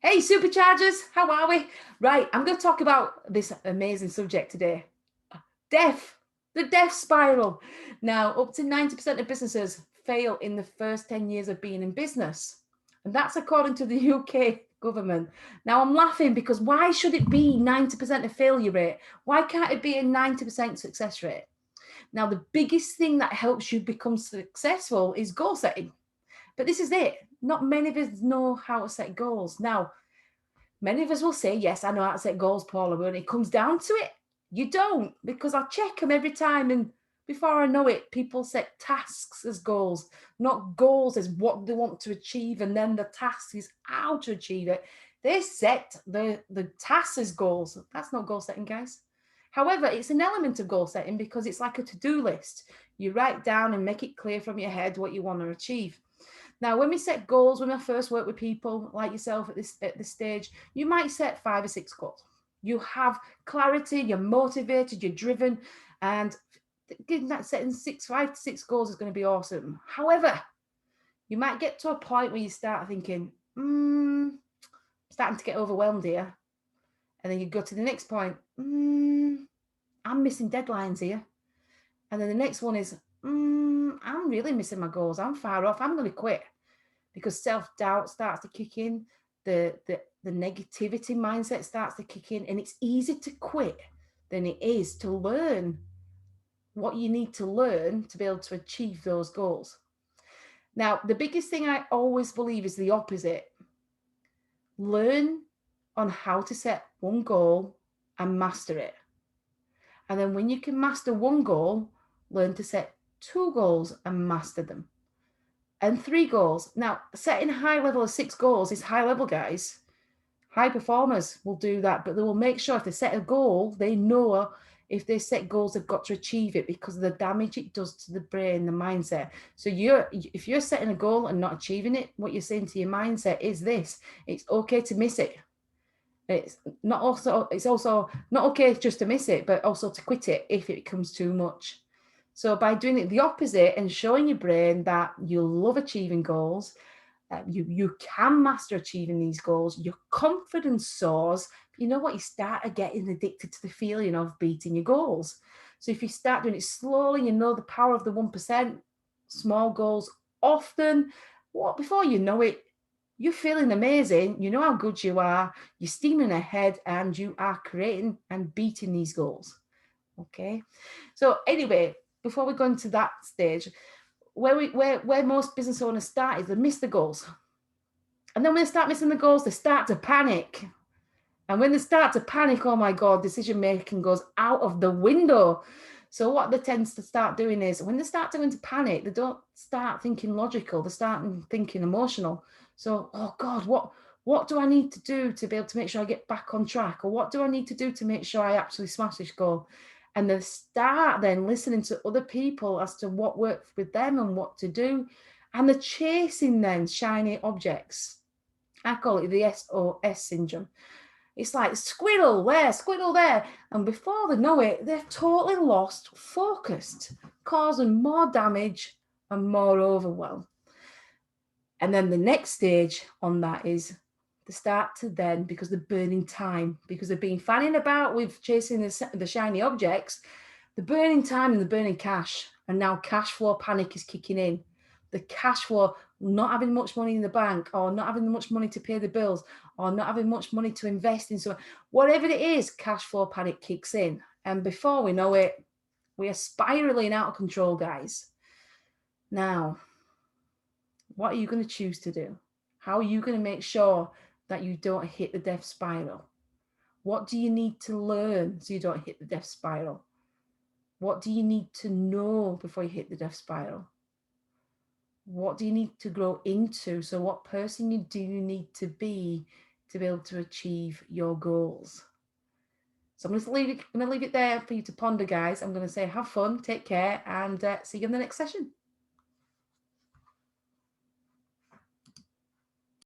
Hey, Superchargers, how are we? Right, I'm going to talk about this amazing subject today. Death, the death spiral. Now, up to 90% of businesses fail in the first 10 years of being in business. And that's according to the UK government. Now, I'm laughing because why should it be 90% of failure rate? Why can't it be a 90% success rate? Now, the biggest thing that helps you become successful is goal setting. But this is it. Not many of us know how to set goals. Now, many of us will say, yes, I know how to set goals, Paula, but when it comes down to it, you don't, because I check them every time. And before I know it, people set tasks as goals, not goals as what they want to achieve. And then the task is how to achieve it. They set the tasks as goals. That's not goal setting, guys. However, it's an element of goal setting because it's like a to-do list. You write down and make it clear from your head what you want to achieve. Now, when we set goals, when I first work with people like yourself at this stage, you might set 5 or 6 goals. You have clarity, you're motivated, you're driven, and setting 5 to 6 goals is going to be awesome. However, you might get to a point where you start thinking, starting to get overwhelmed here. And then you go to the next point, I'm missing deadlines here. And then the next one is, I'm really missing my goals. I'm far off. I'm going to quit. Because self-doubt starts to kick in, the negativity mindset starts to kick in, and it's easier to quit than it is to learn what you need to learn to be able to achieve those goals. Now, the biggest thing I always believe is the opposite. Learn on how to set one goal and master it. And then when you can master one goal, learn to set 2 goals and master them. And 3 goals. Now, setting a high level of 6 goals is high level, guys. High performers will do that, but they will make sure if they set a goal, they know if they set goals, they've got to achieve it because of the damage it does to the brain, the mindset. So if you're setting a goal and not achieving it, what you're saying to your mindset is this: it's okay to miss it. It's also not okay just to miss it, but also to quit it if it becomes too much. So by doing it the opposite and showing your brain that you love achieving goals, you can master achieving these goals, your confidence soars. You know what? You start getting addicted to the feeling of beating your goals. So if you start doing it slowly, you know the power of the 1%, small goals often, before you know it, you're feeling amazing. You know how good you are. You're steaming ahead and you are creating and beating these goals. Okay. So anyway, before we go into that stage, where most business owners start is they miss the goals. And then when they start missing the goals, they start to panic. And when they start to panic, oh my God, decision making goes out of the window. So what they tend to start doing is when they start going to panic, they don't start thinking logical, they start thinking emotional. So, oh God, what do I need to do to be able to make sure I get back on track? Or what do I need to do to make sure I actually smash this goal? And they start then listening to other people as to what worked with them and what to do. And they're chasing then shiny objects. I call it the SOS syndrome. It's like squirrel there, squirrel there. And before they know it, they've totally lost focus, causing more damage and more overwhelm. And then the next stage on that is they start to then, because they're burning time, because they've been fanning about with chasing the shiny objects, they're burning time and they're burning cash. And now cash flow panic is kicking in. The cash flow, not having much money in the bank, or not having much money to pay the bills, or not having much money to invest in. So whatever it is, cash flow panic kicks in. And before we know it, we are spiraling out of control, guys. Now, what are you going to choose to do? How are you going to make sure that you don't hit the death spiral? What do you need to learn so you don't hit the death spiral? What do you need to know before you hit the death spiral? What do you need to grow into? So what person do you need to be able to achieve your goals? So I'm going to leave it there for you to ponder, guys. I'm going to say have fun, take care, and see you in the next session.